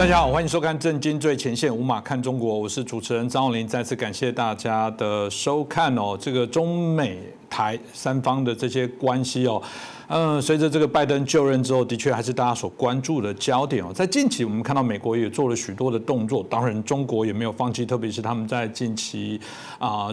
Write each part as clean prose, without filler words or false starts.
大家好，欢迎收看《震惊最前线》，无马看中国，我是主持人张宏林。再次感谢大家的收看哦。这个中美台三方的这些关系哦，随着这个拜登就任之后，的确还是大家所关注的焦点哦。在近期，我们看到美国也做了许多的动作，当然中国也没有放弃，特别是他们在近期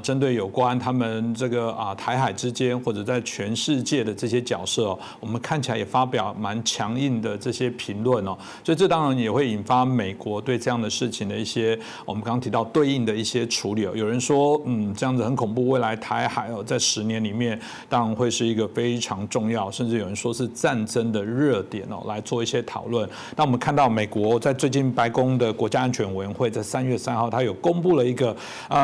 针对有关他们这个台海之间或者在全世界的这些角色哦，我们看起来也发表蛮强硬的这些评论哦。所以这当然也会引发美国对这样的事情的一些我们刚刚提到对应的一些处理哦。有人说，这样子很恐怖，未来台海哦，在10年里面，当然会是一个非常重要，甚至有人说是战争的热点哦，来做一些讨论。那我们看到美国在最近白宫的国家安全委员会在3月3号，它有公布了一个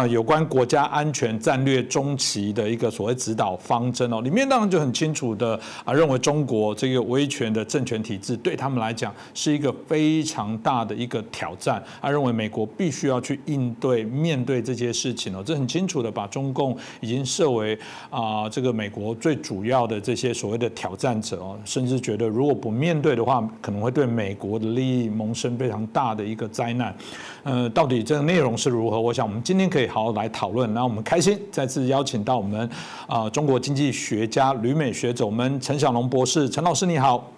有关国家安全战略中期的一个所谓指导方针哦，里面当然就很清楚的认为中国这个威权的政权体制对他们来讲是一个非常大的一个挑战，他认为美国必须要去面对这些事情哦，这很清楚的把中共已经设为这个美国最主要的这些所谓的挑战者哦，甚至觉得如果不面对的话，可能会对美国的利益萌生非常大的一个灾难。到底这个内容是如何？我想我们今天可以好好来讨论。那我们开心再次邀请到我们中国经济学家、旅美学者我们陈小龙博士，陈老师你好。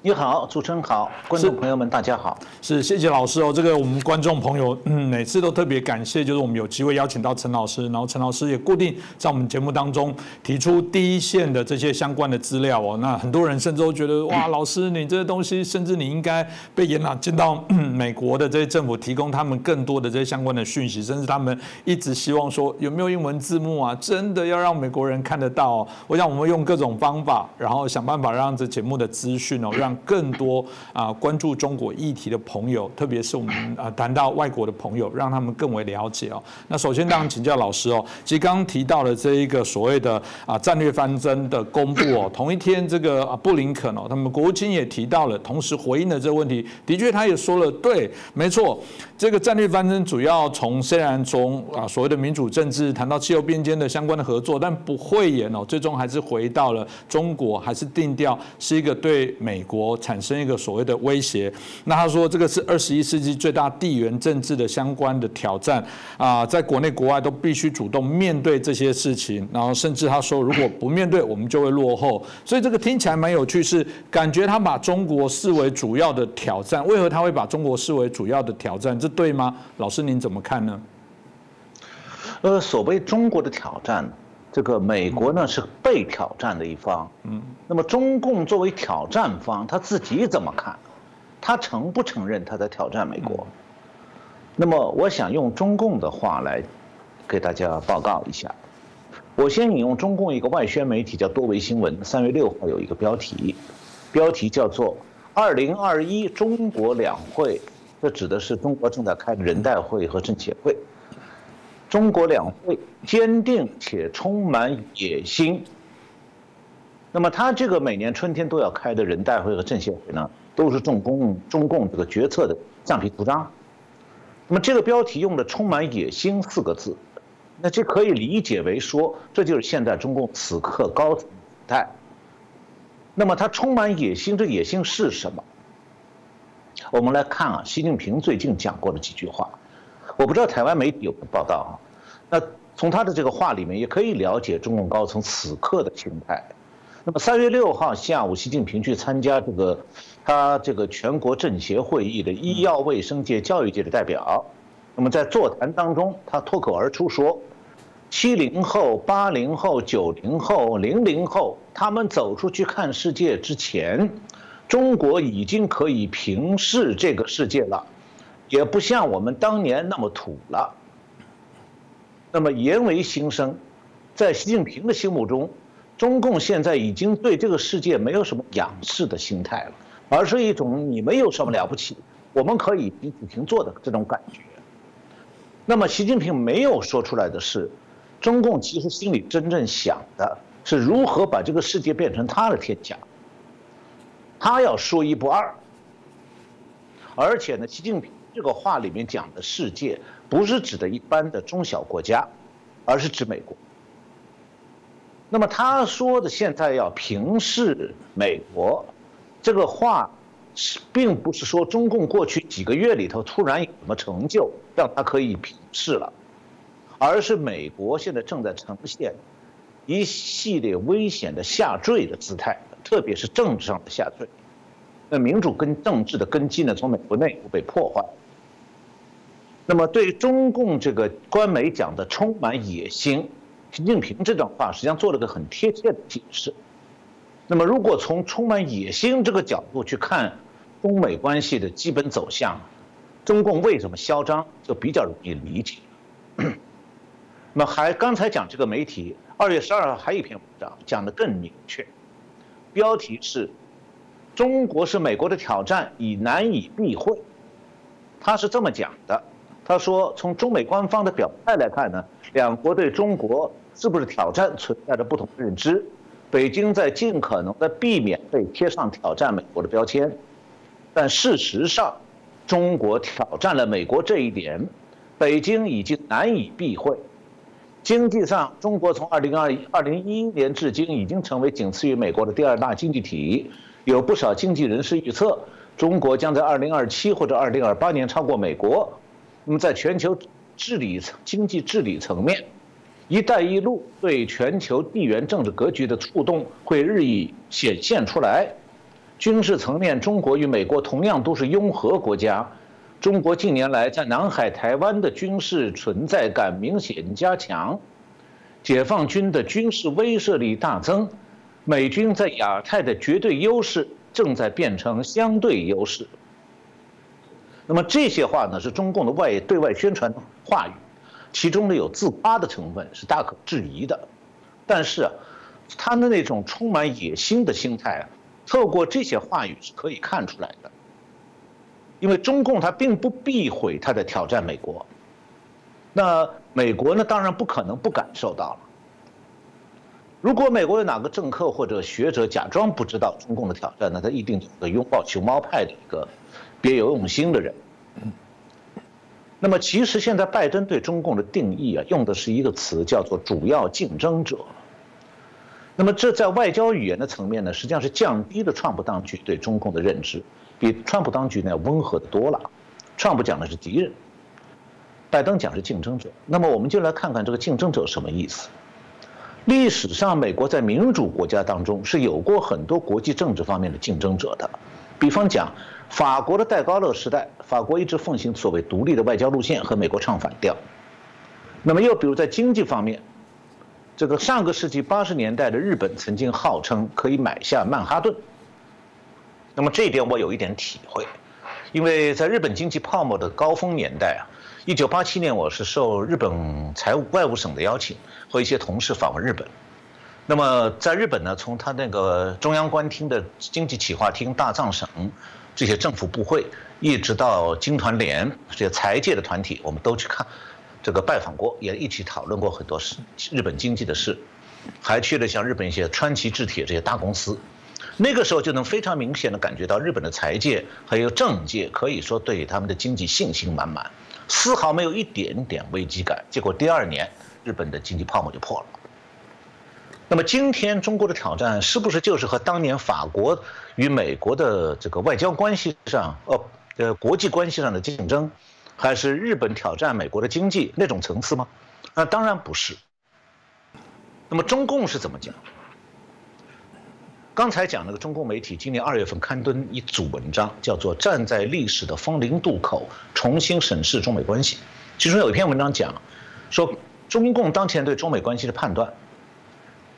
你好，主持人好，观众朋友们大家好。是，谢谢老师哦。这个我们观众朋友，每次都特别感谢，就是我们有机会邀请到陈老师，然后陈老师也固定在我们节目当中提出第一线的这些相关的资料哦。那很多人甚至都觉得，哇，老师你这些东西，甚至你应该被延揽进到美国的这些政府，提供他们更多的这些相关的讯息，甚至他们一直希望说有没有英文字幕啊，真的要让美国人看得到哦。我想我们用各种方法，然后想办法让这节目的资讯哦，让更多关注中国议题的朋友，特别是我们谈到外国的朋友，让他们更为了解哦。那首先当然请教老师哦，其实刚刚提到的这一个所谓的战略方针的公布哦，同一天这个布林肯哦，他们国务卿也提到了，同时回应了这个问题，的确他也说了，对，没错，这个战略方针主要虽然从所谓的民主政治谈到气候变迁的相关的合作，但不讳言哦，最终还是回到了中国还是定调是一个对美国产生一个所谓的威胁。那他说这个是21世纪最大地缘政治的相关的挑战在国内国外都必须主动面对这些事情，然后甚至他说如果不面对我们就会落后。所以这个听起来蛮有趣，是感觉他把中国视为主要的挑战。为何他会把中国视为主要的挑战？这对吗？老师您怎么看呢？所谓中国的挑战，这个美国呢是被挑战的一方，那么中共作为挑战方，他自己怎么看？他承不承认他在挑战美国？那么我想用中共的话来给大家报告一下。我先引用中共一个外宣媒体叫多维新闻3月6号有一个标题叫做2021中国两会，这指的是中国正在开的人代会和政协会。中国两会坚定且充满野心。那么他这个每年春天都要开的人代会和政协会呢，都是中共这个决策的橡皮图章。那么这个标题用了充满野心4个字，那这可以理解为说，这就是现在中共此刻高层姿态。那么它充满野心，这野心是什么？我们来看习近平最近讲过的几句话，我不知道台湾媒体有没有报道那从他的这个话里面也可以了解中共高层此刻的心态。那么3月6号下午，习近平去参加他这个全国政协会议的医药卫生界、教育界的代表。那么在座谈当中，他脱口而出说：70后、80后、90后、00后，他们走出去看世界之前，中国已经可以平视这个世界了，也不像我们当年那么土了。那么言为心声，在习近平的心目中，中共现在已经对这个世界没有什么仰视的心态了，而是一种你们有什么了不起，我们可以彼此平坐的这种感觉。那么习近平没有说出来的是，中共其实心里真正想的是如何把这个世界变成他的天下，他要说一不二。而且呢，习近平这个话里面讲的世界，不是指的一般的中小国家，而是指美国。那么他说的现在要平视美国，这个话并不是说中共过去几个月里头突然有什么成就让它可以平视了，而是美国现在正在呈现一系列危险的下坠的姿态，特别是政治上的下坠。那民主跟政治的根基呢，从美国内部被破坏。那么对中共这个官媒讲的充满野心，习近平这段话实际上做了个很贴切的解释。那么如果从充满野心这个角度去看中美关系的基本走向，中共为什么嚣张就比较容易理解。那么刚才讲这个媒体2月12号还有一篇文章讲得更明确，标题是“中国是美国的挑战，已难以避讳”。他是这么讲的，他说从中美官方的表态来看呢，两国对中国是不是挑战存在着不同的认知。北京在尽可能的避免被贴上挑战美国的标签，但事实上，中国挑战了美国这一点，北京已经难以避讳。经济上，中国从2011年至今已经成为仅次于美国的第2大经济体。有不少经济人士预测，中国将在2027或者2028年超过美国。那么，在全球经济治理层面，“一带一路”对全球地缘政治格局的触动会日益显现出来。军事层面，中国与美国同样都是拥核国家。中国近年来在南海、台湾的军事存在感明显加强，解放军的军事威慑力大增，美军在亚太的绝对优势正在变成相对优势。那么这些话呢，是中共的对外宣传话语，其中呢有自夸的成分，是大可质疑的。但是他的那种充满野心的心态，透过这些话语是可以看出来的。因为中共他并不避讳他在挑战美国，那美国呢，当然不可能不感受到了。如果美国有哪个政客或者学者假装不知道中共的挑战，那他一定是个拥抱熊猫派的一个别有用心的人。那么其实现在拜登对中共的定义用的是一个词，叫做主要竞争者。那么这在外交语言的层面呢，实际上是降低了川普当局对中共的认知，比川普当局呢温和的多了。川普讲的是敌人，拜登讲是竞争者。那么我们就来看看这个竞争者什么意思。历史上，美国在民主国家当中是有过很多国际政治方面的竞争者的。比方讲，法国的戴高乐时代，法国一直奉行所谓独立的外交路线，和美国唱反调。那么又比如在经济方面，这个上个世纪80年代的日本曾经号称可以买下曼哈顿。那么这一点我有一点体会，因为在日本经济泡沫的高峰年代1987年我是受日本财务外务省的邀请，和一些同事访问日本。那么在日本呢，从他那个中央官厅的经济企划厅、大藏省这些政府部会，一直到经团联这些财界的团体，我们都去看。这个拜访过，也一起讨论过很多日本经济的事，还去了像日本一些川崎制铁这些大公司。那个时候就能非常明显的感觉到日本的财界还有政界可以说对他们的经济信心满满，丝毫没有一点点危机感。结果第2年，日本的经济泡沫就破了。那么今天中国的挑战是不是就是和当年法国与美国的这个外交关系上，国际关系上的竞争？还是日本挑战美国的经济那种层次吗？当然不是。那么中共是怎么讲？刚才讲那个中共媒体今年2月份刊登一组文章，叫做《站在历史的风陵渡口，重新审视中美关系》。其中有一篇文章讲，说中共当前对中美关系的判断，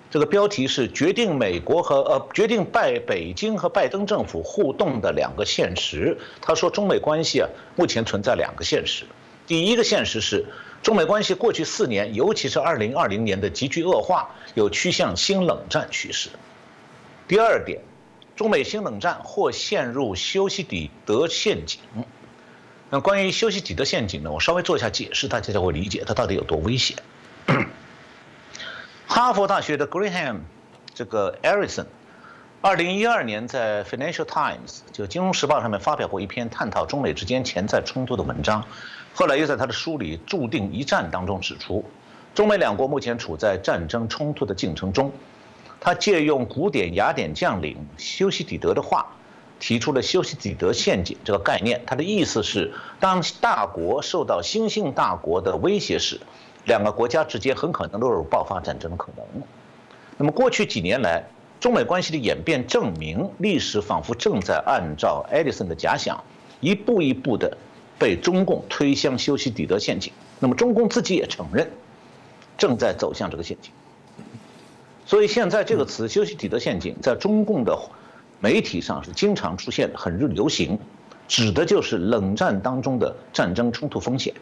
这个标题是决定北京和拜登政府互动的2个现实。他说中美关系目前存在2个现实。第一个现实是中美关系过去4年，尤其是2020年的急剧恶化，有趋向新冷战趋势。第二点，中美新冷战或陷入修昔底德陷阱。那关于修昔底德陷阱呢，我稍微做一下解释，大家就会理解它到底有多危险。哈佛大学的 Graham 这个 Arison，2012年在 Financial Times 就金融时报上面发表过一篇探讨中美之间潜在冲突的文章，后来又在他的书里《注定一战》当中指出，中美2国目前处在战争冲突的进程中。他借用古典雅典将领修昔底德的话，提出了修昔底德陷阱这个概念。它的意思是，当大国受到新兴大国的威胁时，两个国家之间很可能都有爆发战争的可能。那么过去几年来，中美关系的演变证明，历史仿佛正在按照爱迪生的假想，一步一步的被中共推向修昔底德陷阱。那么中共自己也承认，正在走向这个陷阱。所以现在这个词“修昔底德陷阱”在中共的媒体上是经常出现，很流行，指的就是冷战当中的战争冲突风险。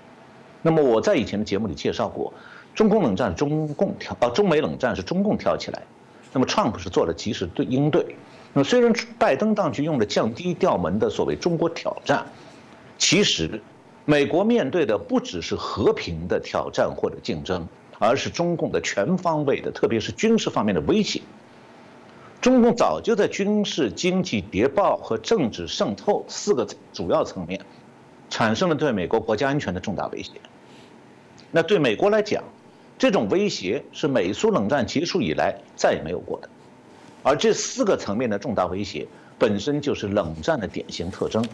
那么我在以前的节目里介绍过，中美冷战是中共挑起来。那么，川普是做了及时的应对。那么，虽然拜登当局用了降低调门的所谓中国挑战，其实美国面对的不只是和平的挑战或者竞争，而是中共的全方位的，特别是军事方面的威胁。中共早就在军事、经济、谍报和政治渗透4个主要层面，产生了对美国国家安全的重大威胁。那对美国来讲，这种威胁是美苏冷战结束以来再也没有过的，而这4个层面的重大威胁本身就是冷战的典型特征。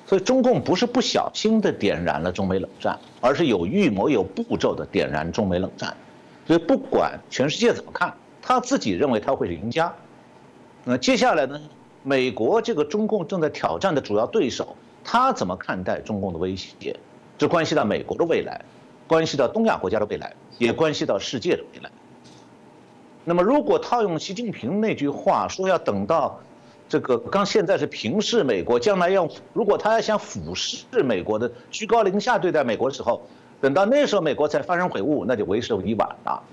所以中共不是不小心地点燃了中美冷战，而是有预谋、有步骤地点燃中美冷战。所以不管全世界怎么看，他自己认为他会是赢家。那接下来呢，美国这个中共正在挑战的主要对手，他怎么看待中共的威胁？这关系到美国的未来，关系到东亚国家的未来，也关系到世界的未来。那么，如果套用习近平那句话说，要等到这个现在是平视美国，将来如果他要想俯视美国的，居高临下对待美国的时候，等到那时候美国才幡然悔悟，那就为时已晚了。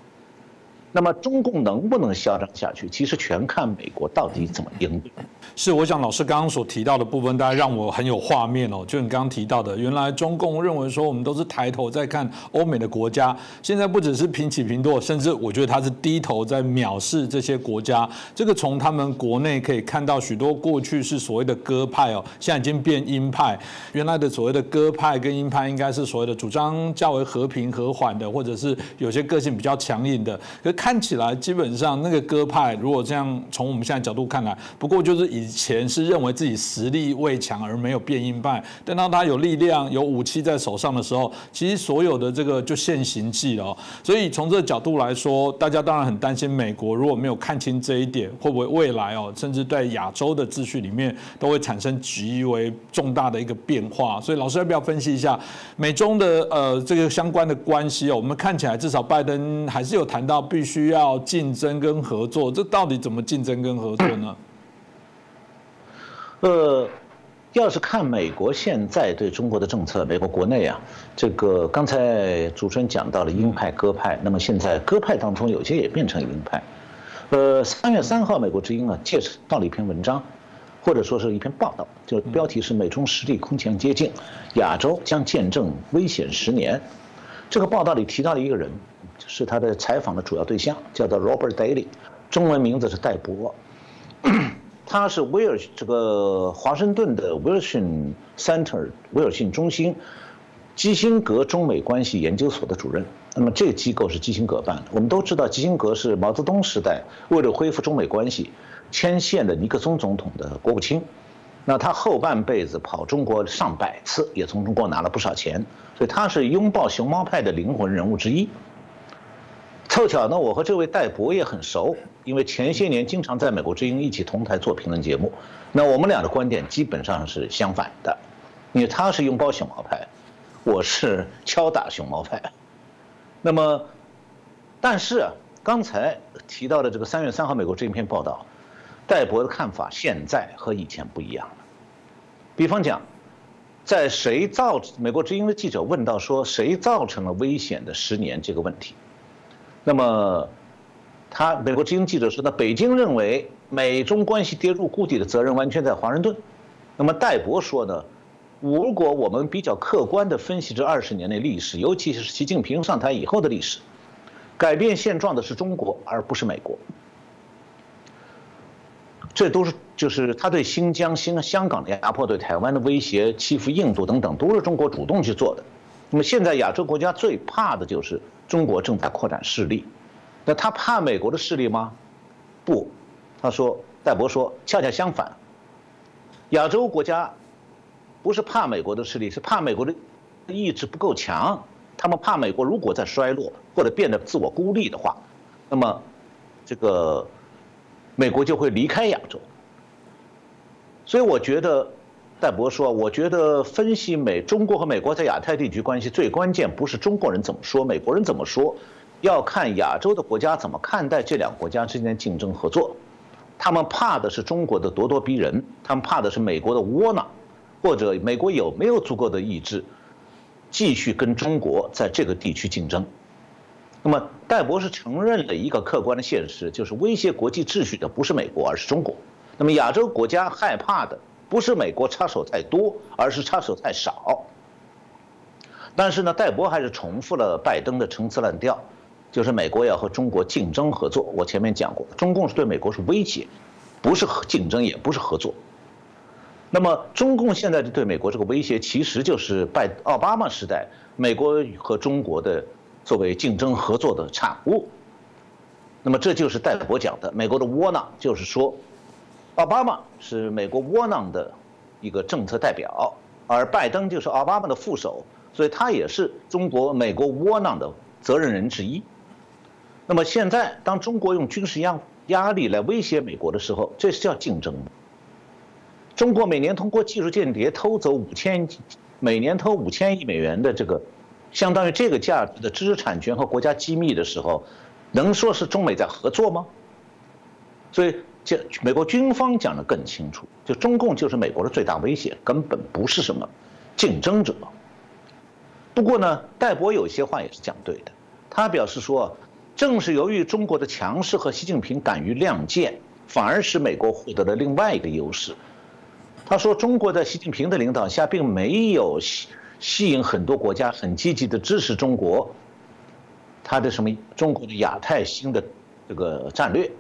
那么中共能不能嚣张下去，其实全看美国到底怎么应对。是，我想老师刚刚所提到的部分，大概让我很有画面哦。就你刚刚提到的，原来中共认为说我们都是抬头在看欧美的国家，现在不只是平起平坐，甚至我觉得他是低头在藐视这些国家。这个从他们国内可以看到，许多过去是所谓的鸽派哦，现在已经变鹰派。原来的所谓的鸽派跟鹰派，应该是所谓的主张较为和平和缓的，或者是有些个性比较强硬的。可看起来基本上那个鸽派，如果这样从我们现在角度看来，不过就是以前是认为自己实力未强而没有变鹰派，等到他有力量、有武器在手上的时候，其实所有的这个就现形记了。所以从这个角度来说，大家当然很担心美国如果没有看清这一点，会不会未来甚至在亚洲的秩序里面都会产生极为重大的一个变化。所以老师要不要分析一下美中的这个相关的关系我们看起来至少拜登还是有谈到必须要竞争跟合作，这到底怎么竞争跟合作呢？要是看美国现在对中国的政策，美国国内啊，这个刚才主持人讲到了鹰派、鸽派，那么现在鸽派当中有些也变成鹰派。3月3号，美国之音介绍了一篇文章，或者说是一篇报道，就标题是"美中实力空前接近，亚洲将见证危险10年"。这个报道里提到了一个人，是他的采访的主要对象，叫做 Robert Daly， 中文名字是戴博。他是华盛顿的 Wilson Center 威尔逊中心基辛格中美关系研究所的主任。那么这个机构是基辛格办的。我们都知道，基辛格是毛泽东时代为了恢复中美关系牵线的尼克松总统的国务卿。那他后半辈子跑中国上百次，也从中国拿了不少钱，所以他是拥抱熊猫派的灵魂人物之一。凑巧呢，我和这位戴博也很熟，因为前些年经常在美国之音一起同台做评论节目。那我们俩的观点基本上是相反的，因为他是拥抱熊猫派，我是敲打熊猫派。那么，但是刚才提到的这个3月3号美国之音篇报道，戴博的看法现在和以前不一样了。比方讲，在美国之音的记者问到说谁造成了危险的10年这个问题。那么，美国之音记者说，北京认为美中关系跌入谷底的责任完全在华盛顿。那么戴博说呢，如果我们比较客观地分析这20年的历史，尤其是习近平上台以后的历史，改变现状的是中国，而不是美国。这都是就是他对新疆、香港的压迫，对台湾的威胁、欺负印度等等，都是中国主动去做的。那么现在亚洲国家最怕的就是中国正在扩展势力，那他怕美国的势力吗？不，戴博说，恰恰相反，亚洲国家不是怕美国的势力，是怕美国的意志不够强。他们怕美国如果在衰落或者变得自我孤立的话，那么这个美国就会离开亚洲。所以我觉得，戴博说，我觉得分析中国和美国在亚太地区关系最关键不是中国人怎么说，美国人怎么说，要看亚洲的国家怎么看待这两个国家之间的竞争合作。他们怕的是中国的咄咄逼人，他们怕的是美国的窝囊，或者美国有没有足够的意志继续跟中国在这个地区竞争。那么戴博士承认了一个客观的现实，就是威胁国际秩序的不是美国，而是中国。那么亚洲国家害怕的不是美国插手太多，而是插手太少。但是呢，戴博还是重复了拜登的陈词滥调，就是美国要和中国竞争合作。我前面讲过，中共是对美国是威胁，不是竞争，也不是合作。那么中共现在对美国这个威胁，其实就是奥巴马时代美国和中国的作为竞争合作的产物。那么这就是戴博讲的美国的窝囊，就是说，奥巴马是美国窝囊的一个政策代表，而拜登就是奥巴马的副手，所以他也是美国窝囊的责任人之一。那么现在当中国用军事压力来威胁美国的时候，这是叫竞争吗？中国每年通过技术间谍偷走每年偷5000亿美元的这个，相当于这个价值的知识产权和国家机密的时候，能说是中美在合作吗？所以美国军方讲得更清楚，就中共就是美国的最大威胁，根本不是什么竞争者。不过呢，戴博有些话也是讲对的，他表示说，正是由于中国的强势和习近平敢于亮剑，反而使美国获得了另外一个优势。他说，中国在习近平的领导下，并没有吸引很多国家很积极的支持中国，中国的亚太新的这个战略。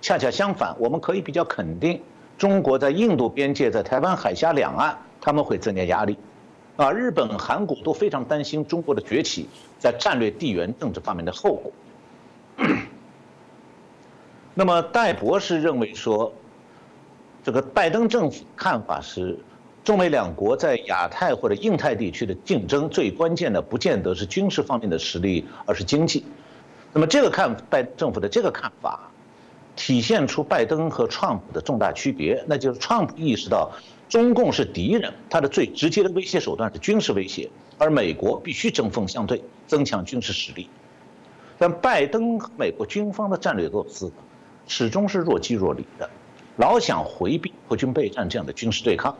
恰恰相反，我们可以比较肯定，中国在印度边界、在台湾海峡两岸，他们会增加压力。日本、韩国都非常担心中国的崛起在战略地缘政治方面的后果。那么戴博士认为说，这个拜登政府看法是，中美两国在亚太或者印太地区的竞争，最关键的不见得是军事方面的实力，而是经济。那么拜登政府的这个看法，体现出拜登和川普的重大区别，那就是川普意识到中共是敌人，他的最直接的威胁手段是军事威胁，而美国必须针锋相对，增强军事实力。但拜登和美国军方的战略构思始终是若即若离的，老想回避国军备战这样的军事对抗。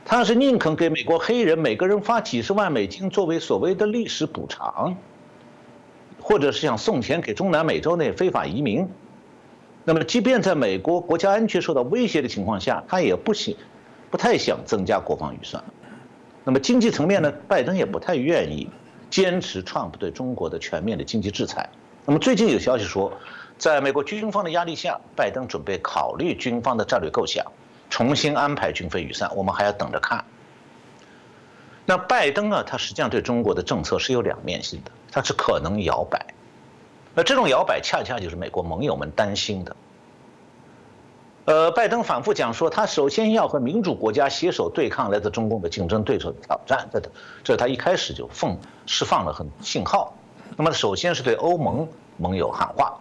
他是宁肯给美国黑人每个人发几十万美金作为所谓的历史补偿，或者是想送钱给中南美洲那非法移民。那么，即便在美国国家安全受到威胁的情况下，他也不太想增加国防预算。那么经济层面呢，拜登也不太愿意坚持川普对中国的全面的经济制裁。那么最近有消息说，在美国军方的压力下，拜登准备考虑军方的战略构想，重新安排军费预算，我们还要等着看。那拜登啊，他实际上对中国的政策是有两面性的，他是可能摇摆。那这种摇摆恰恰就是美国盟友们担心的。拜登反复讲说，他首先要和民主国家携手对抗来自中共的竞争对手的挑战，这他一开始就释放了信号。那么首先是对欧盟盟友喊话，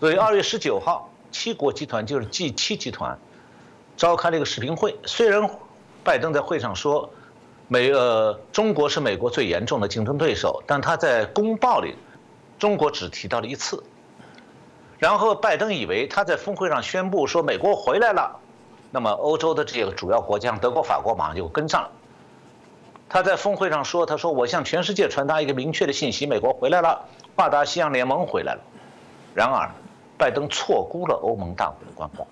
所以2月19号，7国集团就是 G7 集团召开了一个视频会。虽然拜登在会上说，中国是美国最严重的竞争对手，但他在公报里，中国只提到了一次。然后拜登以为他在峰会上宣布说美国回来了，那么欧洲的这些主要国家，德国、法国马上就跟上了。他在峰会上说，他说我向全世界传达一个明确的信息，美国回来了，跨大西洋联盟回来了。然而，拜登错估了欧盟大会的官方。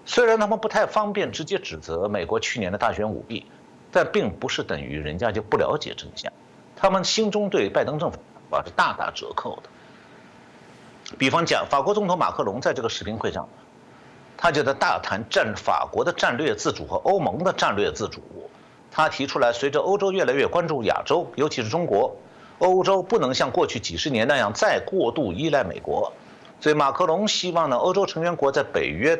虽然他们不太方便直接指责美国去年的大选舞弊，但并不是等于人家就不了解真相，他们心中对拜登政府是大打折扣的。比方讲，法国总统马克龙在这个视频会上，他就在大谈法国的战略自主和欧盟的战略自主。他提出来，随着欧洲越来越关注亚洲，尤其是中国，欧洲不能像过去几十年那样再过度依赖美国。所以马克龙希望呢，欧洲成员国在北约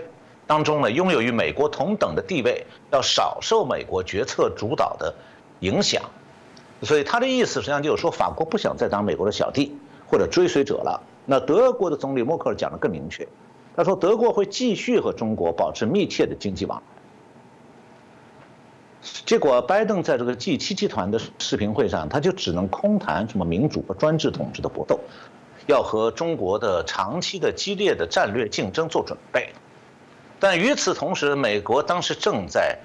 当中呢，拥有与美国同等的地位，要少受美国决策主导的影响。所以他的意思实际上就是说，法国不想再当美国的小弟或者追随者了。那德国的总理默克尔讲得更明确，他说德国会继续和中国保持密切的经济往来。结果拜登在这个 G7 集团的视频会上，他就只能空谈什么民主和专制统治的搏斗，要和中国的长期的激烈的战略竞争做准备。但与此同时，美国当时正在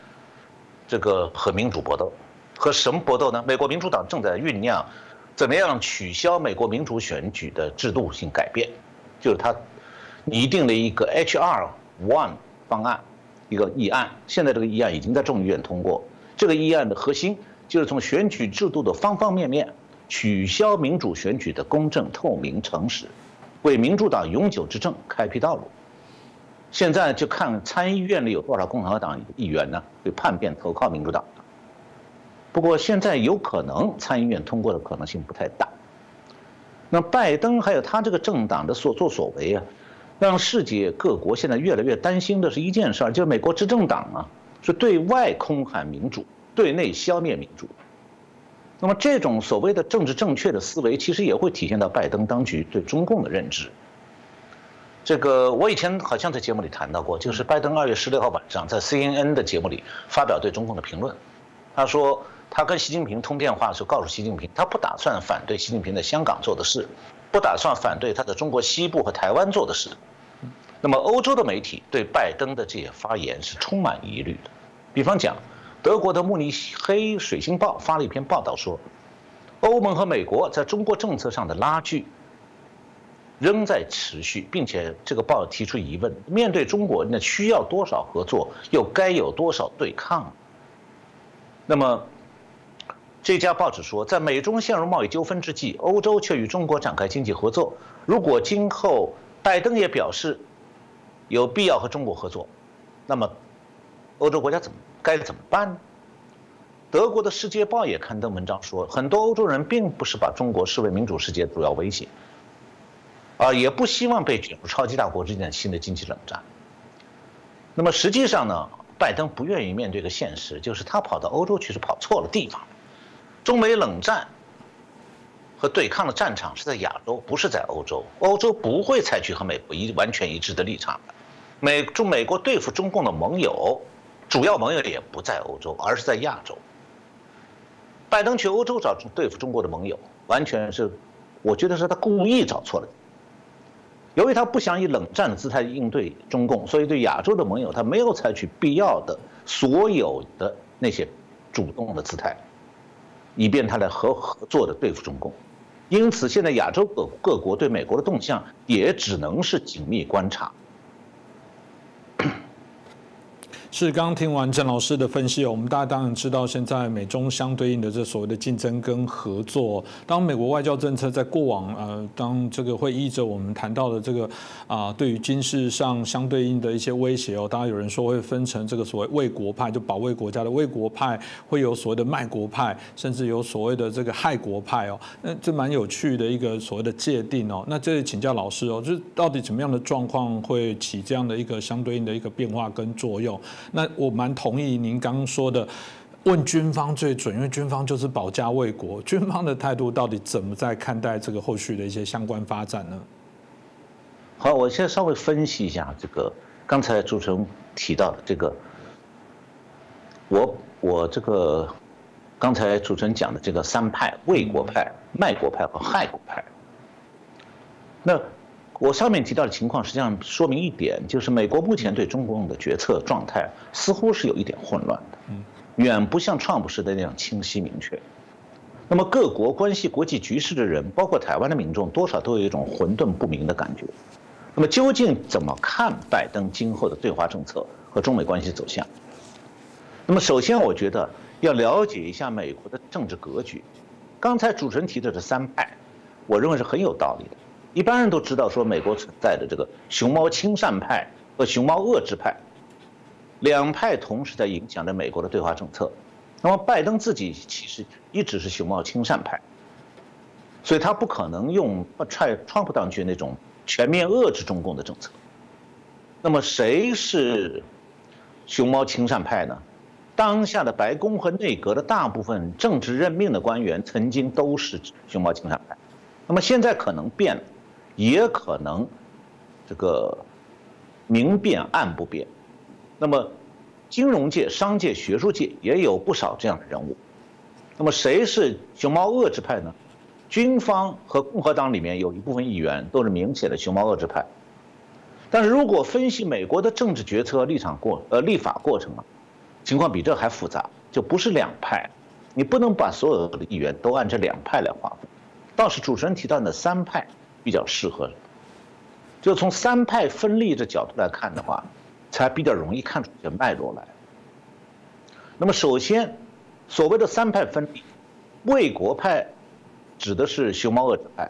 这个和民主搏斗，和什么搏斗呢？美国民主党正在酝酿怎么样取消美国民主选举的制度性改变，就是他拟定了一个 HR1 方案，一个议案。现在这个议案已经在众议院通过。这个议案的核心就是从选举制度的方方面面取消民主选举的公正、透明、诚实，为民主党永久执政开辟道路。现在就看参议院里有多少共和党议员呢，会叛变投靠民主党。不过现在有可能参议院通过的可能性不太大。那拜登还有他这个政党的所作所为啊，让世界各国现在越来越担心的是一件事儿，就是美国执政党啊是对外空喊民主，对内消灭民主。那么这种所谓的政治正确的思维，其实也会体现到拜登当局对中共的认知。这个我以前好像在节目里谈到过，就是拜登2月16号晚上在 CNN 的节目里发表对中共的评论。他说他跟习近平通电话的时候告诉习近平，他不打算反对习近平在香港做的事，不打算反对他在中国西部和台湾做的事。那么欧洲的媒体对拜登的这些发言是充满疑虑的。比方讲，德国的慕尼黑水星报发了一篇报道说，欧盟和美国在中国政策上的拉锯仍在持续，并且这个报提出疑问：面对中国，那需要多少合作，又该有多少对抗？那么，这家报纸说，在美中陷入贸易纠纷之际，欧洲却与中国展开经济合作。如果今后拜登也表示有必要和中国合作，那么欧洲国家该怎么办呢？德国的《世界报》也刊登文章说，很多欧洲人并不是把中国视为民主世界主要威胁。也不希望被卷入超级大国之间的新的经济冷战。那么实际上呢，拜登不愿意面对一个现实，就是他跑到欧洲去是跑错了地方。中美冷战和对抗的战场是在亚洲，不是在欧洲。欧洲不会采取和美国完全一致的立场的。美国对付中共的盟友，主要盟友也不在欧洲，而是在亚洲。拜登去欧洲对付中国的盟友，完全是，我觉得是他故意找错了。由于他不想以冷战的姿态应对中共，所以对亚洲的盟友他没有采取必要的所有的那些主动的姿态，以便他来合作的对付中共。因此，现在亚洲各国对美国的动向也只能是紧密观察。是，刚刚听完郑老师的分析，我们大家当然知道，现在美中相对应的这所谓的竞争跟合作。当美国外交政策在过往当这个会依着我们谈到的这个对于军事上相对应的一些威胁当然有人说会分成这个所谓卫国派，就保卫国家的卫国派，会有所谓的卖国派，甚至有所谓的这个害国派那这蛮有趣的一个所谓的界定那这里请教老师就是到底怎么样的状况会起这样的一个相对应的一个变化跟作用？那我蛮同意您刚刚说的，问军方最准，因为军方就是保家卫国。军方的态度到底怎么在看待这个后续的一些相关发展呢？好，我现在稍微分析一下这个刚才主持人提到的这个，我这个刚才主持人讲的这个三派：卫国派、卖国派和害国派。那我上面提到的情况，实际上说明一点，就是美国目前对中共的决策状态似乎是有一点混乱的，远不像川普时代那样清晰明确。那么各国关系国际局势的人，包括台湾的民众，多少都有一种混沌不明的感觉。那么究竟怎么看拜登今后的对华政策和中美关系走向？那么首先，我觉得要了解一下美国的政治格局。刚才主持人提的这三派，我认为是很有道理的。一般人都知道说，美国存在的这个熊猫亲善派和熊猫遏制派，两派同时在影响着美国的对华政策。那么拜登自己其实一直是熊猫亲善派，所以他不可能用川普当局那种全面遏制中共的政策。那么谁是熊猫亲善派呢？当下的白宫和内阁的大部分政治任命的官员曾经都是熊猫亲善派，那么现在可能变了，也可能这个明变暗不变。那么金融界、商界、学术界也有不少这样的人物。那么谁是熊猫遏制派呢？军方和共和党里面有一部分议员都是明显的熊猫遏制派。但是如果分析美国的政治决策立法过程啊，情况比这还复杂，就不是两派，你不能把所有的议员都按这两派来划分，倒是主持人提到的三派比较适合。就从三派分立这角度来看的话，才比较容易看出这脉络来。那么首先，所谓的三派分立，卫国派指的是熊猫遏制派，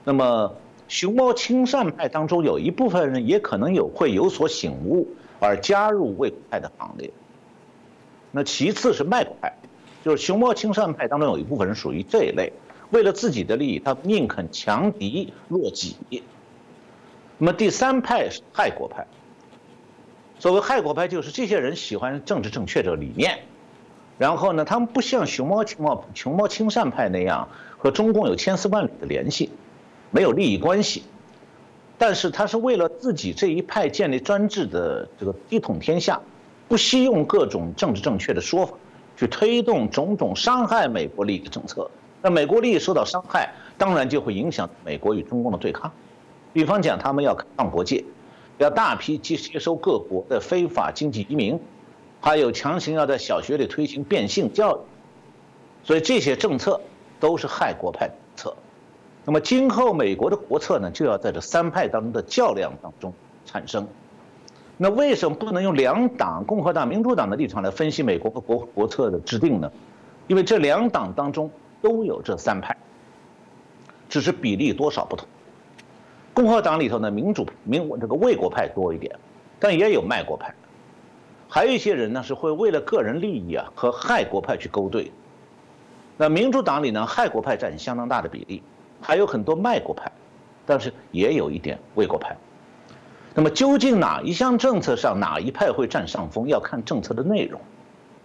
那么熊猫亲善派当中有一部分人也可能会有所醒悟而加入卫国派的行列。那其次是卖国派，就是熊猫亲善派当中有一部分人属于这一类，为了自己的利益，他宁肯强敌弱己。那么第三派是害国派，所谓害国派就是这些人喜欢政治正确这个理念，然后呢，他们不像熊猫亲善派那样和中共有千丝万缕的联系，没有利益关系，但是他是为了自己这一派建立专制的这个一统天下，不惜用各种政治正确的说法去推动种种伤害美国利益的政策。那美国利益受到伤害，当然就会影响美国与中共的对抗。比方讲，他们要开放国界，要大批接收各国的非法经济移民，还有强行要在小学里推行变性教育，所以这些政策都是害国派政策。那么今后美国的国策呢，就要在这三派当中的较量当中产生。那为什么不能用两党共和党、民主党的立场来分析美国和国策的制定呢？因为这两党当中都有这三派，只是比例多少不同。共和党里头呢，这个卫国派多一点，但也有卖国派。还有一些人呢是会为了个人利益啊和害国派去勾兑。那民主党里呢，害国派占相当大的比例，还有很多卖国派，但是也有一点卫国派。那么究竟哪一项政策上哪一派会占上风，要看政策的内容。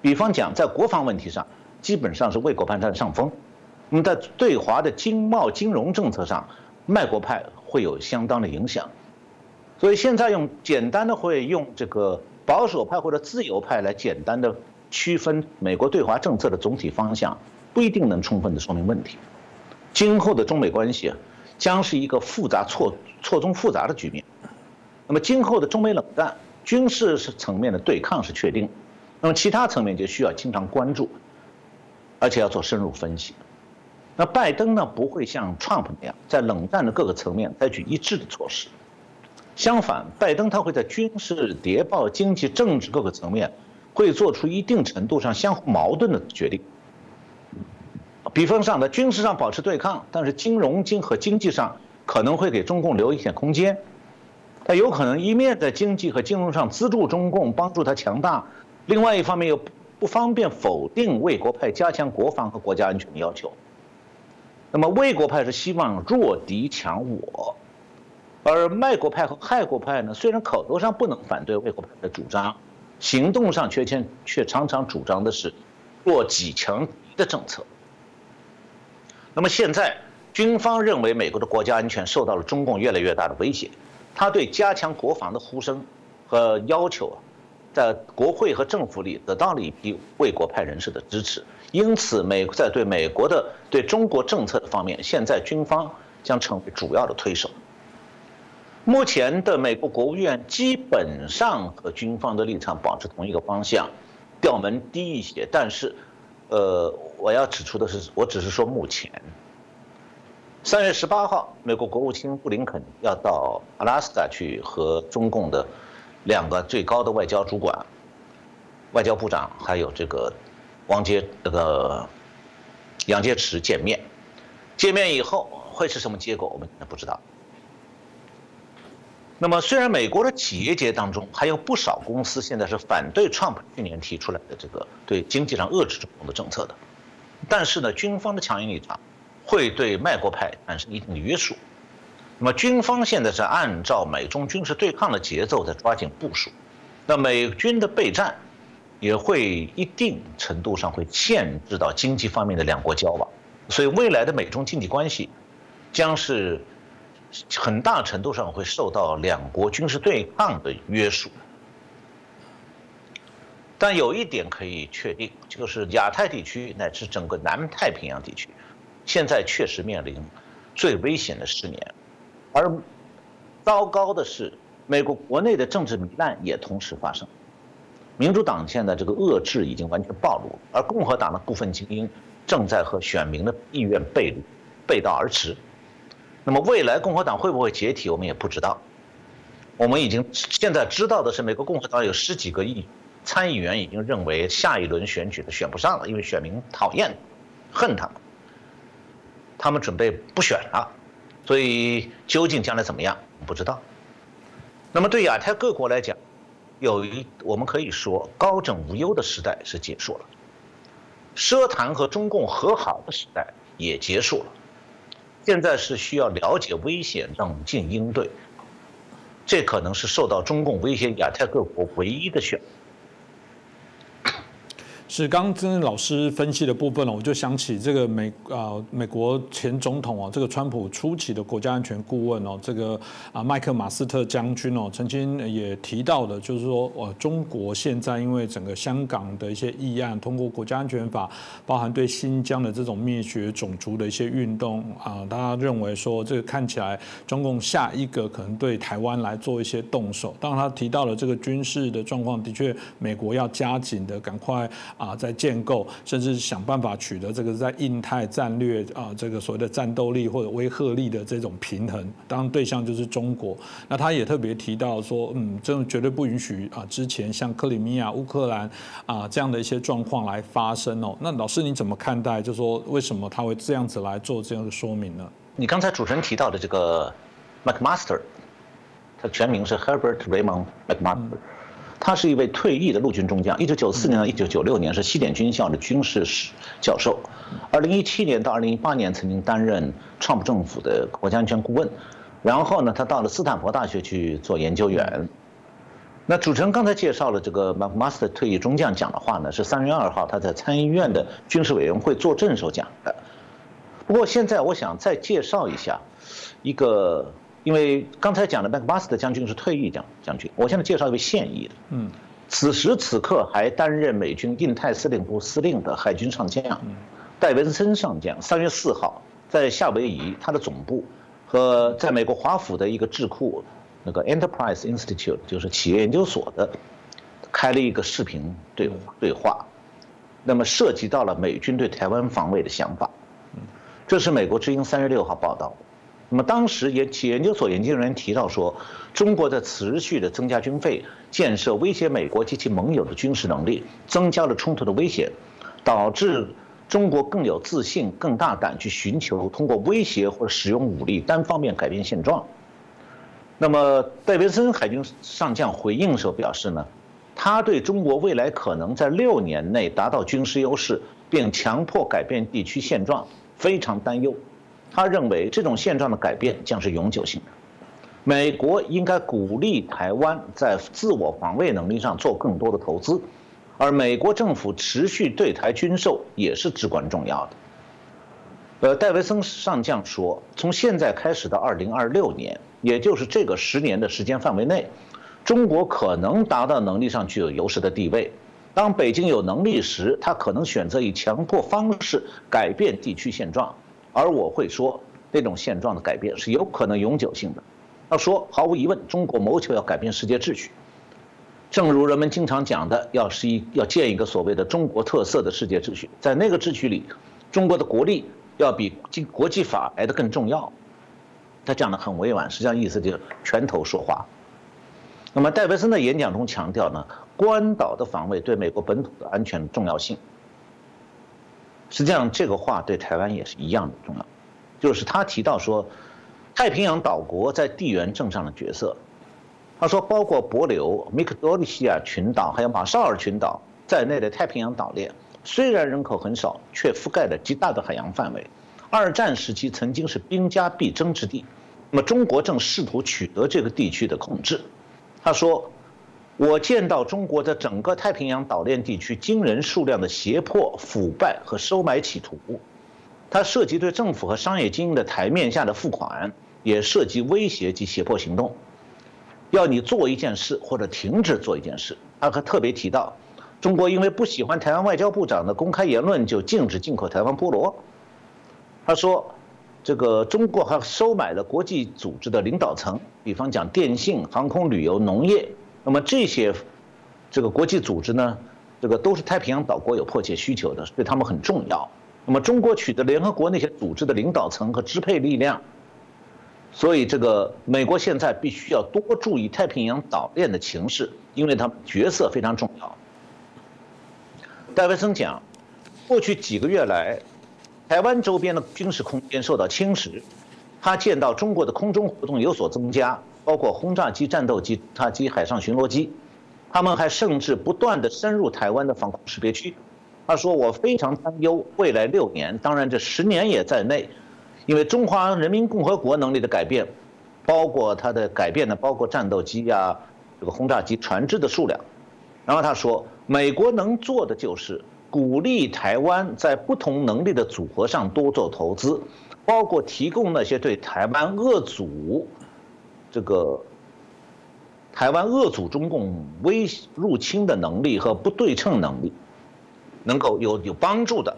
比方讲，在国防问题上，基本上是卫国派占上风。那么在对华的经贸金融政策上，卖国派会有相当的影响。所以现在简单的会用这个保守派或者自由派来简单的区分美国对华政策的总体方向，不一定能充分的说明问题。今后的中美关系将是一个错综复杂的局面。那么今后的中美冷战，军事层面的对抗是确定，那么其他层面就需要经常关注，而且要做深入分析。那拜登呢，不会像 Trump 那样在冷战的各个层面采取一致的措施，相反，拜登他会在军事、谍报、经济、政治各个层面会做出一定程度上相互矛盾的决定。比方上，在军事上保持对抗，但是金融和经济上可能会给中共留一点空间。他有可能一面在经济和金融上资助中共，帮助他强大，另外一方面又不方便否定卫国派加强国防和国家安全的要求。那么卫国派是希望弱敌强我，而卖国派和害国派呢，虽然口头上不能反对卫国派的主张，行动上却常常主张的是弱己强敌的政策。那么现在军方认为美国的国家安全受到了中共越来越大的威胁，他对加强国防的呼声和要求在国会和政府里得到了一批卫国派人士的支持，因此在对美国的对中国政策的方面，现在军方将成为主要的推手。目前的美国国务院基本上和军方的立场保持同一个方向，调门低一些，但是我要指出的是，我只是说目前。3月18号，美国国务卿布林肯要到阿拉斯加去和中共的2个最高的外交主管、外交部长还有这个杨洁篪见面。见面以后会是什么结果，我们不知道。那么，虽然美国的企业界当中还有不少公司现在是反对 Trump 去年提出来的这个对经济上遏制中共的政策的，但是呢，军方的强硬立场会对卖国派产生一定的约束。那么军方现在是按照美中军事对抗的节奏在抓紧部署，那美军的备战也会一定程度上会限制到经济方面的两国交往，所以未来的美中经济关系将是很大程度上会受到两国军事对抗的约束。但有一点可以确定，就是亚太地区乃至整个南太平洋地区，现在确实面临最危险的10年。而糟糕的是，美国国内的政治糜烂也同时发生。民主党现在这个恶制已经完全暴露，而共和党的部分精英正在和选民的意愿背道而驰。那么未来共和党会不会解体，我们也不知道。我们现在知道的是，美国共和党有10几个参议员已经认为下一轮选举选不上了，因为选民讨厌、恨他们，他们准备不选了。所以究竟将来怎么样，不知道。那么对亚太各国来讲，我们可以说高枕无忧的时代是结束了，奢谈和中共和好的时代也结束了。现在是需要了解危险，冷静应对，这可能是受到中共威胁亚太各国唯一的选择。是，刚刚老师分析的部分我就想起这个美国前总统这个川普初期的国家安全顾问这个麦克马斯特将军曾经也提到的，就是说中国现在因为整个香港的一些议案，通过国家安全法，包含对新疆的这种灭绝种族的一些运动大家认为说这个看起来中共下一个可能对台湾来做一些动手。当然他提到了这个军事的状况，的确美国要加紧的赶快在建构，甚至想办法取得这个在印太战略这个所谓的战斗力或者威慑力的这种平衡。当然对象就是中国。那他也特别提到说，这种绝对不允许之前像克里米亚、乌克兰这样的一些状况来发生那老师你怎么看待？就是说为什么他会这样子来做这样的说明呢？你刚才主持人提到的这个 McMaster， 他全名是 Herbert Raymond McMaster。他是一位退役的陆军中将，1994年到1996年是西点军校的军事史教授，2017年到2018年曾经担任川普政府的国家安全顾问，然后呢，他到了斯坦福大学去做研究员。那主持人刚才介绍了这个 McMaster 退役中将讲的话呢，是3月2号他在参议院的军事委员会作证时候讲的。不过现在我想再介绍一下一个。因为刚才讲的 McMaster 将军是退役将军，我现在介绍一位现役的，此时此刻还担任美军印太司令部司令的海军上将戴文森上将，3月4号在夏威夷他的总部和在美国华府的一个智库那个 Enterprise Institute 就是企业研究所的开了一个视频对话，那么涉及到了美军对台湾防卫的想法，这是美国之音3月6号报道的。那么当时企业研究所研究人员提到说，中国在持续的增加军费，建设威胁美国及其盟友的军事能力，增加了冲突的危险，导致中国更有自信、更大胆去寻求通过威胁或者使用武力单方面改变现状。那么戴维森海军上将回应时候表示呢，他对中国未来可能在6年内达到军事优势，并强迫改变地区现状非常担忧。他认为这种现状的改变将是永久性的，美国应该鼓励台湾在自我防卫能力上做更多的投资，而美国政府持续对台军售也是至关重要的。戴维森上将说，从现在开始到2026年，也就是这个10年的时间范围内，中国可能达到能力上具有优势的地位。当北京有能力时，他可能选择以强迫方式改变地区现状。而我会说，这种现状的改变是有可能永久性的。他说，毫无疑问，中国谋求要改变世界秩序，正如人们经常讲的，要建一个所谓的中国特色的世界秩序，在那个秩序里，中国的国力要比国际法来得更重要。他讲得很委婉，实际上意思就是拳头说话。那么戴维森的演讲中强调呢，关岛的防卫对美国本土的安全重要性。实际上，这个话对台湾也是一样的重要，就是他提到说，太平洋岛国在地缘政上的角色。他说，包括帛琉、米克多利西亚群岛还有马绍尔群岛在内的太平洋岛链，虽然人口很少，却覆盖了极大的海洋范围。2战时期曾经是兵家必争之地，那么中国正试图取得这个地区的控制。他说，我见到中国的整个太平洋岛链地区惊人数量的胁迫、腐败和收买企图，它涉及对政府和商业精英的台面下的付款，也涉及威胁及胁迫行动，要你做一件事或者停止做一件事。他还特别提到，中国因为不喜欢台湾外交部长的公开言论，就禁止进口台湾菠萝。他说，这个中国还收买了国际组织的领导层，比方讲电信、航空、旅游、农业。那么这些国际组织呢，都是太平洋岛国有迫切需求的，对他们很重要。那么中国取得联合国那些组织的领导层和支配力量，所以美国现在必须要多注意太平洋岛链的情势，因为他们角色非常重要。戴维森讲，过去几个月来，台湾周边的军事空间受到侵蚀，他见到中国的空中活动有所增加，包括轰炸机、战斗机、侦察机、海上巡逻机，他们还甚至不断地深入台湾的防空识别区。他说：“我非常担忧未来6年，当然这10年也在内，因为中华人民共和国能力的改变，包括它的改变呢，包括战斗机呀、轰炸机、船只的数量。然后他说，美国能做的就是鼓励台湾在不同能力的组合上多做投资，包括提供那些对台湾遏阻中共入侵的能力和不对称能力，能够有帮助的，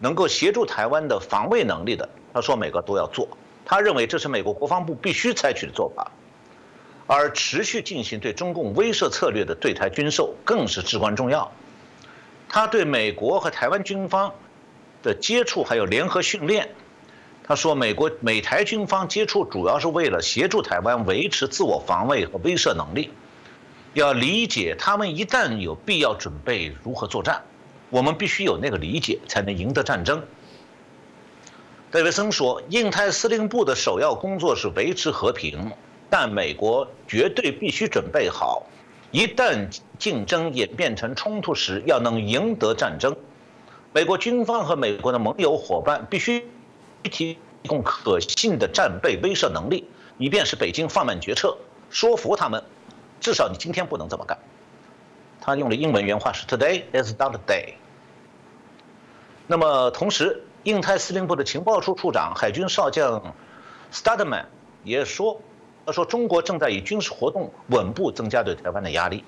能够协助台湾的防卫能力的。他说美国都要做，他认为这是美国国防部必须采取的做法。而持续进行对中共威慑策略的对台军售更是至关重要。他对美国和台湾军方的接触还有联合训练，他说美台军方接触主要是为了协助台湾维持自我防卫和威慑能力，要理解他们一旦有必要准备如何作战，我们必须有那个理解才能赢得战争。戴维森说，印太司令部的首要工作是维持和平，但美国绝对必须准备好，一旦竞争演变成冲突时，要能赢得战争。美国军方和美国的盟友伙伴必须提供可信的战备威慑能力，以便使北京放慢决策，说服他们，至少你今天不能这么干。他用的英文原话是 "Today is not the day"。那么同时，印太司令部的情报处处长海军少将 Studman 也说，他说中国正在以军事活动稳步增加对台湾的压力，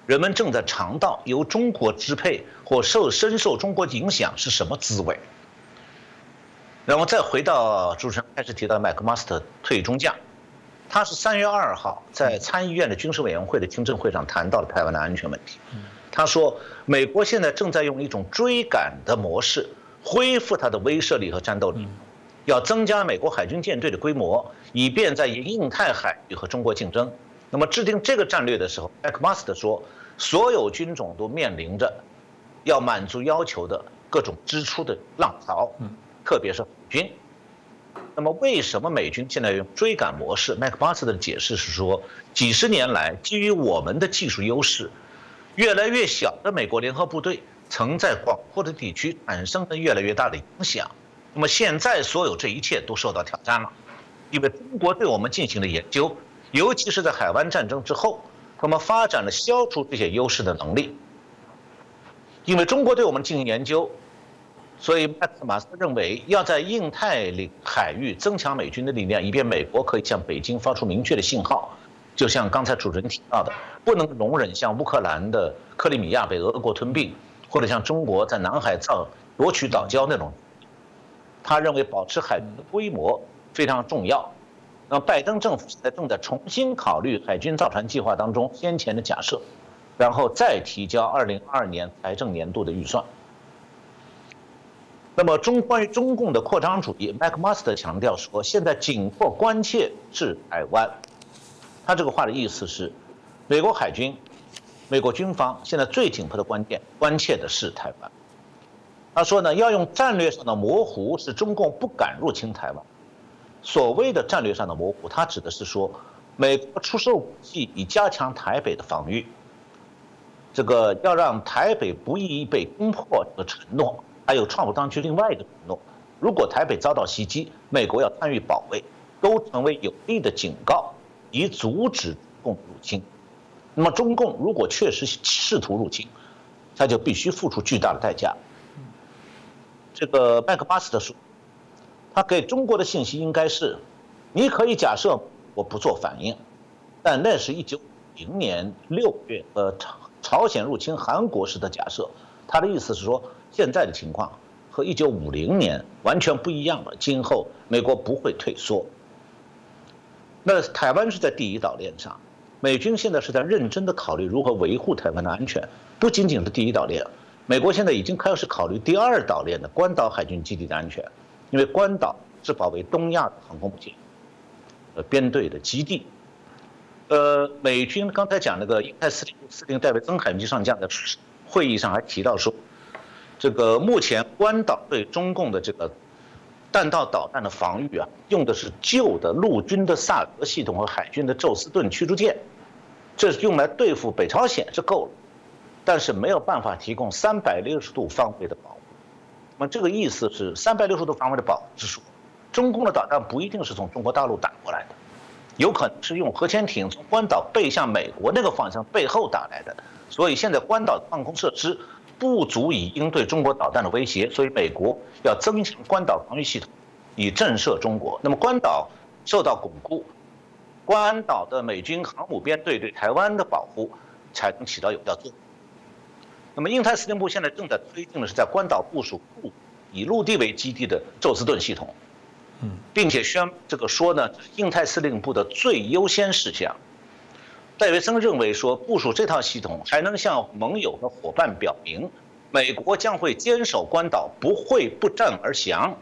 人们正在尝到由中国支配或深受中国影响是什么滋味。然后再回到主持人开始提到麦克马斯特退役中将，他是3月2号在参议院的军事委员会的听证会上谈到了台湾的安全问题。他说，美国现在正在用一种追赶的模式恢复它的威慑力和战斗力，要增加美国海军舰队的规模，以便在印太海域和中国竞争。那么制定这个战略的时候，麦克马斯特说，所有军种都面临着要满足要求的各种支出的浪潮，特别是海军。那么为什么美军现在用追赶模式？麦克马斯特的解释是说，几十年来基于我们的技术优势，越来越小的美国联合部队曾在广阔的地区产生了越来越大的影响。那么现在所有这一切都受到挑战了，因为中国对我们进行了研究，尤其是在海湾战争之后，他们发展了消除这些优势的能力。因为中国对我们进行研究，所以麦克马斯认为要在印太海域增强美军的力量，以便美国可以向北京发出明确的信号。就像刚才主持人提到的，不能容忍像乌克兰的克里米亚被俄国吞并，或者像中国在南海夺取岛礁那种。他认为保持海军的规模非常重要。那么拜登政府现在正在重新考虑海军造船计划当中先前的假设，然后再提交2022年财政年度的预算。那么关于中共的扩张主义，麦克马斯特强调说，现在紧迫关切是台湾。他这个话的意思是，美国海军、美国军方现在最紧迫的关切的是台湾。他说呢，要用战略上的模糊使中共不敢入侵台湾。所谓的战略上的模糊，他指的是说，美国出售武器以加强台北的防御，要让台北不易被攻破的承诺，还有川普当局另外一个承诺，如果台北遭到袭击，美国要参与保卫，都成为有力的警告，以阻止中共入侵。那么中共如果确实试图入侵，他就必须付出巨大的代价。这个麦克巴斯特说，他给中国的信息应该是：你可以假设我不做反应，但那是1950年6月朝鲜入侵韩国时的假设。他的意思是说，现在的情况和1950年完全不一样了，今后美国不会退缩。那台湾是在第一岛链上，美军现在是在认真的考虑如何维护台湾的安全，不仅仅是第一岛链，美国现在已经开始考虑第2岛链的关岛海军基地的安全，因为关岛是保卫东亚的航空母舰编队的基地。美军刚才讲那个印太司令戴维森海军机上将在会议上还提到说，这个目前关岛对中共的这个弹道导弹的防御啊，用的是旧的陆军的萨德系统和海军的宙斯盾驱逐舰，这是用来对付北朝鲜是够了，但是没有办法提供360度方位的保护。那么这个意思是360度方位的保护是说，中共的导弹不一定是从中国大陆打过来的，有可能是用核潜艇从关岛背向美国那个方向背后打来的。所以现在关岛的防空设施不足以应对中国导弹的威胁，所以美国要增强关岛防御系统，以震慑中国。那么关岛受到巩固，关岛的美军航母编队对台湾的保护才能起到有效作用。那么印太司令部现在正在推进的是在关岛部署以陆地为基地的宙斯盾系统，并且说呢，印太司令部的最优先事项。戴维森认为说，部署这套系统还能向盟友和伙伴表明，美国将会坚守关岛，不会不战而降。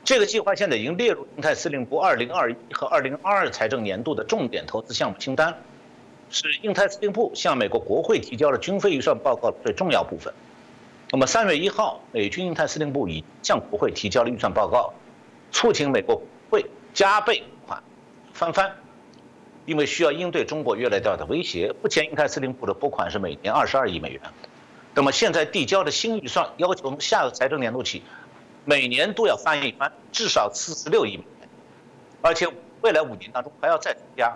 这个计划现在已经列入印太司令部2021和2022财政年度的重点投资项目清单，是印太司令部向美国国会提交了军费预算报告的最重要部分。那么3月1号，美军印太司令部已向国会提交了预算报告，促请美国国会加倍款翻，因为需要应对中国越来越大的威胁。目前印太司令部的拨款是每年22亿美元，那么现在递交的新预算要求从下个财政年度起，每年都要翻一番，至少46亿美元，而且未来5年当中还要再增加。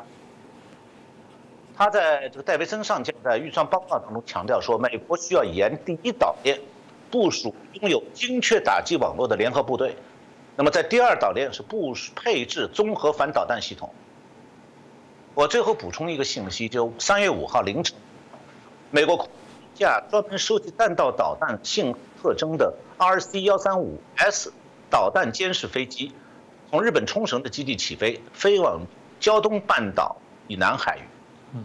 他在这个戴维森上将在预算报告当中强调说，美国需要沿第一岛链部署拥有精确打击网络的联合部队，那么在第2岛链是配置综合反导弹系统。我最后补充一个信息，就3月5号凌晨，美国一架专门收集弹道导弹性特征的 RC-135S 导弹监视飞机，从日本冲绳的基地起飞，飞往胶东半岛以南海域，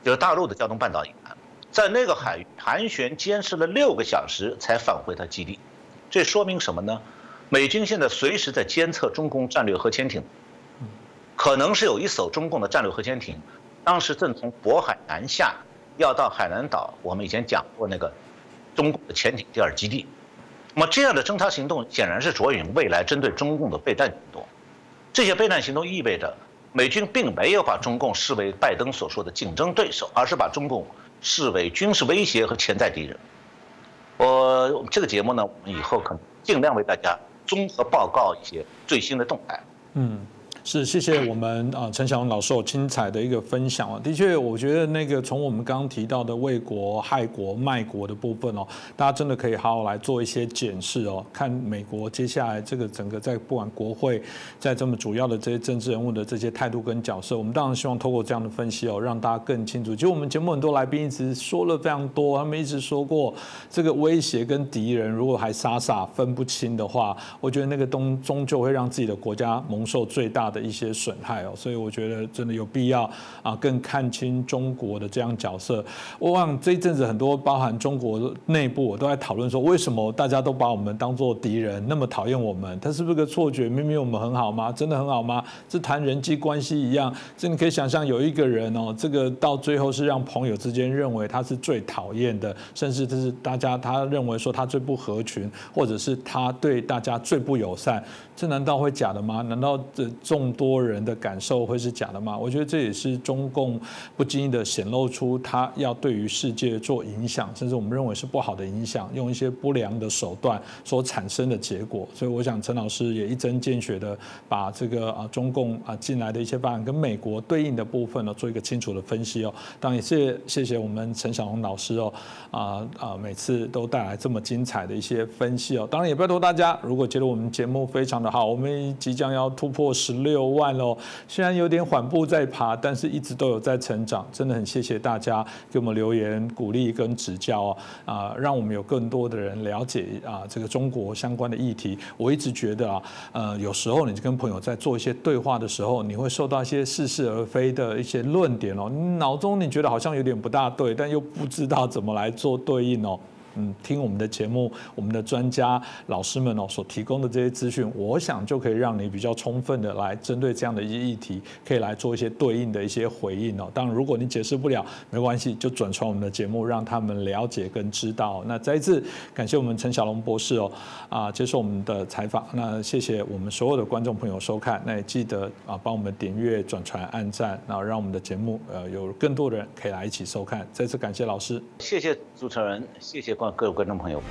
就是大陆的胶东半岛以南，在那个海域盘旋监视了6个小时才返回它基地。这说明什么呢？美军现在随时在监测中共战略核潜艇。可能是有一艘中共的战略核潜艇，当时正从渤海南下，要到海南岛。我们以前讲过那个中共的潜艇第2基地。那么这样的侦察行动显然是着眼未来针对中共的备战行动。这些备战行动意味着美军并没有把中共视为拜登所说的竞争对手，而是把中共视为军事威胁和潜在敌人。这个节目呢，我们以后可能尽量为大家综合报告一些最新的动态。是，谢谢我们陈小龙老师精彩的一个分享哦。的确，我觉得那个从我们刚刚提到的为国、害国、卖国的部分哦，大家真的可以好好来做一些检视哦，看美国接下来这个整个在不管国会，在这么主要的这些政治人物的这些态度跟角色，我们当然希望透过这样的分析哦，让大家更清楚。其实我们节目很多来宾一直说了非常多，他们一直说过这个威胁跟敌人如果还傻分不清的话，我觉得那个终究会让自己的国家蒙受最大的一些损害哦，所以我觉得真的有必要更看清中国的这样角色。我想这一阵子很多包含中国内部，我都在讨论说，为什么大家都把我们当作敌人，那么讨厌我们？他是不是个错觉？明明我们很好吗？真的很好吗？这谈人际关系一样，这你可以想象有一个人哦，这个到最后是让朋友之间认为他是最讨厌的，甚至这是他认为说他最不合群，或者是他对大家最不友善。这难道会假的吗？难道众多人的感受会是假的吗？我觉得这也是中共不经意的显露出他要对于世界做影响，甚至我们认为是不好的影响，用一些不良的手段所产生的结果。所以我想陈老师也一针见血的把这个中共进来的一些方案跟美国对应的部分呢做一个清楚的分析哦。当然也谢谢我们陈小龙老师哦，每次都带来这么精彩的一些分析哦。当然也拜托大家，如果觉得我们节目非常的好，我们即将要突破16万喽，虽然有点缓步在爬，但是一直都有在成长，真的很谢谢大家给我们留言鼓励跟指教哦，让我们有更多的人了解这个中国相关的议题。我一直觉得有时候你跟朋友在做一些对话的时候，你会受到一些似是而非的一些论点哦，脑中你觉得好像有点不大对，但又不知道怎么来做对应哦。听我们的节目，我们的专家老师们所提供的这些资讯，我想就可以让你比较充分的来针对这样的一些议题，可以来做一些对应的一些回应哦。当然，如果你解释不了，没关系，就转传我们的节目，让他们了解跟知道。那再一次感谢我们陈小龙博士接受我们的采访。那谢谢我们所有的观众朋友收看，那也记得帮我们点阅、转传、按赞，然后让我们的节目有更多的人可以来一起收看。再次感谢老师，谢谢主持人，谢谢各位观众朋友。